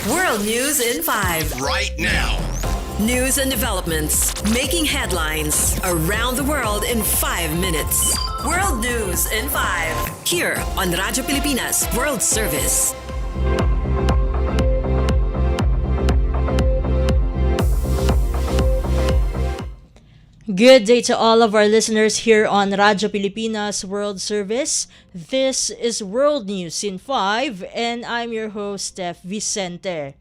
World News in 5. Right now. News and developments making headlines around the world in 5 minutes. World News in 5. Here on Radyo Pilipinas World Service. Good day to all of our listeners here on Radyo Pilipinas World Service. This is World News in 5 and I'm your host, Steph, Vicente.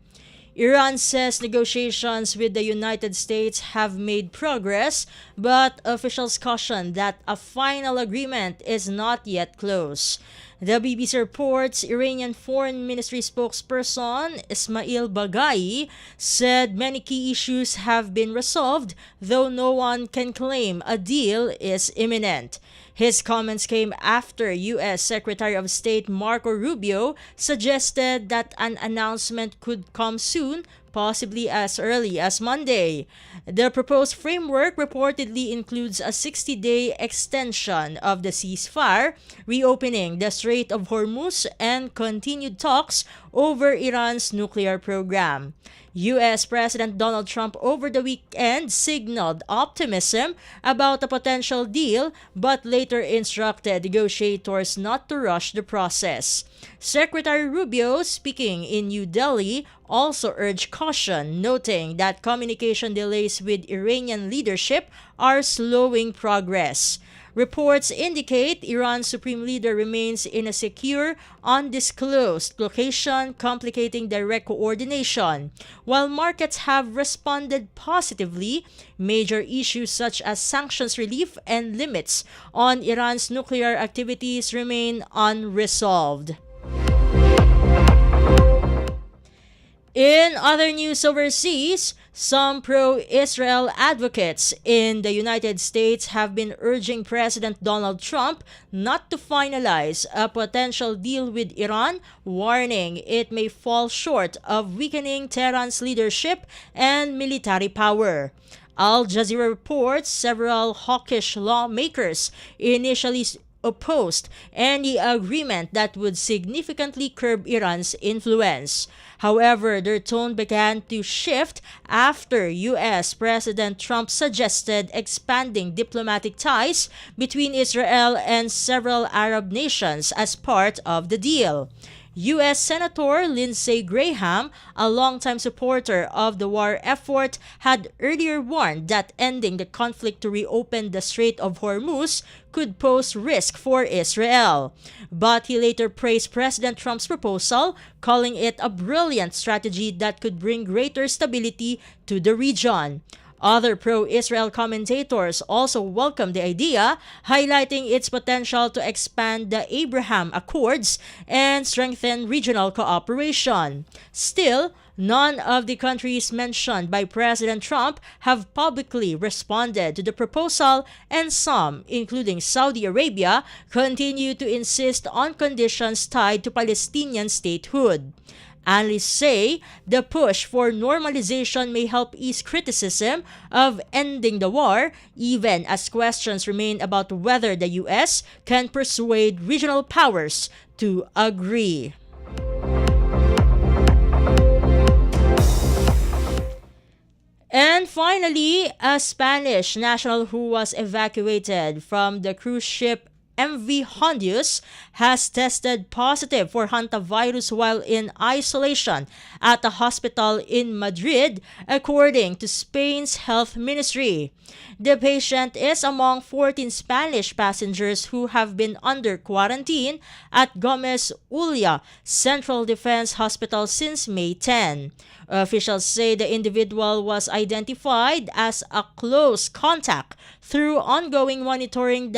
Iran says negotiations with the United States have made progress, but officials caution that a final agreement is not yet close. The BBC reports Iranian Foreign Ministry spokesperson Ismail Baghai said many key issues have been resolved, though no one can claim a deal is imminent. His comments came after U.S. Secretary of State Marco Rubio suggested that an announcement could come soon, possibly as early as Monday. The proposed framework reportedly includes a 60-day extension of the ceasefire, reopening the Strait of Hormuz, and continued talks over Iran's nuclear program. U.S. President Donald Trump over the weekend signaled optimism about a potential deal, but later instructed negotiators not to rush the process. Secretary Rubio, speaking in New Delhi, also urged caution, noting that communication delays with Iranian leadership are slowing progress. Reports indicate Iran's supreme leader remains in a secure, undisclosed location, complicating direct coordination. While markets have responded positively, major issues such as sanctions relief and limits on Iran's nuclear activities remain unresolved. In other news overseas, some pro-Israel advocates in the United States have been urging President Donald Trump not to finalize a potential deal with Iran, warning it may fall short of weakening Tehran's leadership and military power. Al Jazeera reports several hawkish lawmakers initially opposed any agreement that would significantly curb Iran's influence. However, their tone began to shift after U.S. President Trump suggested expanding diplomatic ties between Israel and several Arab nations as part of the deal. U.S. Senator Lindsey Graham, a longtime supporter of the war effort, had earlier warned that ending the conflict to reopen the Strait of Hormuz could pose risk for Israel. But he later praised President Trump's proposal, calling it a brilliant strategy that could bring greater stability to the region. Other pro-Israel commentators also welcomed the idea, highlighting its potential to expand the Abraham Accords and strengthen regional cooperation. Still, none of the countries mentioned by President Trump have publicly responded to the proposal, and some, including Saudi Arabia, continue to insist on conditions tied to Palestinian statehood. Analysts say the push for normalization may help ease criticism of ending the war, even as questions remain about whether the U.S. can persuade regional powers to agree. And finally, a Spanish national who was evacuated from the cruise ship MV Honduras has tested positive for hantavirus while in isolation at a hospital in Madrid, according to Spain's health ministry. The patient is among 14 Spanish passengers who have been under quarantine at Gomez Ulla Central Defense Hospital since May 10. Officials say the individual was identified as a close contact through ongoing monitoring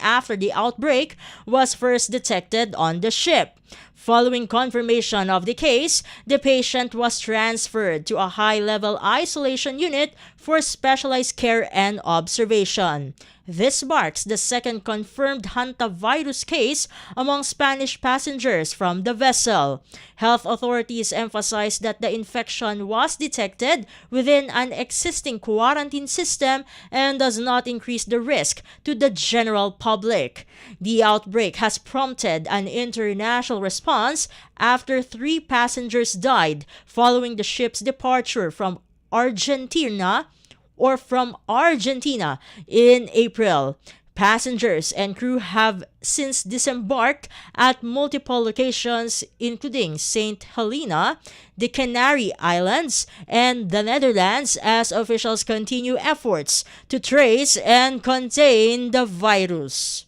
after the outbreak was first detected on the ship. Following confirmation of the case, the patient was transferred to a high-level isolation unit for specialized care and observation. This marks the second confirmed hantavirus case among Spanish passengers from the vessel. Health authorities emphasized that the infection was detected within an existing quarantine system and does not increase the risk to the general public. The outbreak has prompted an international response after 3 passengers died following the ship's departure from Argentina in April. Passengers and crew have since disembarked at multiple locations including St. Helena, the Canary Islands, and the Netherlands as officials continue efforts to trace and contain the virus.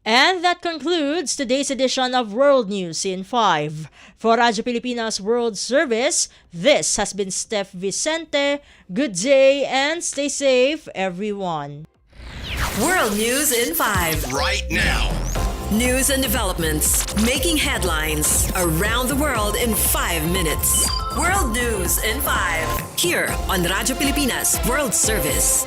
And that concludes today's edition of World News in 5. For Radyo Pilipinas World Service, this has been Steph Vicente. Good day and stay safe, everyone. World News in 5. Right now. News and developments making headlines around the world in 5 minutes. World News in 5. Here on Radyo Pilipinas World Service.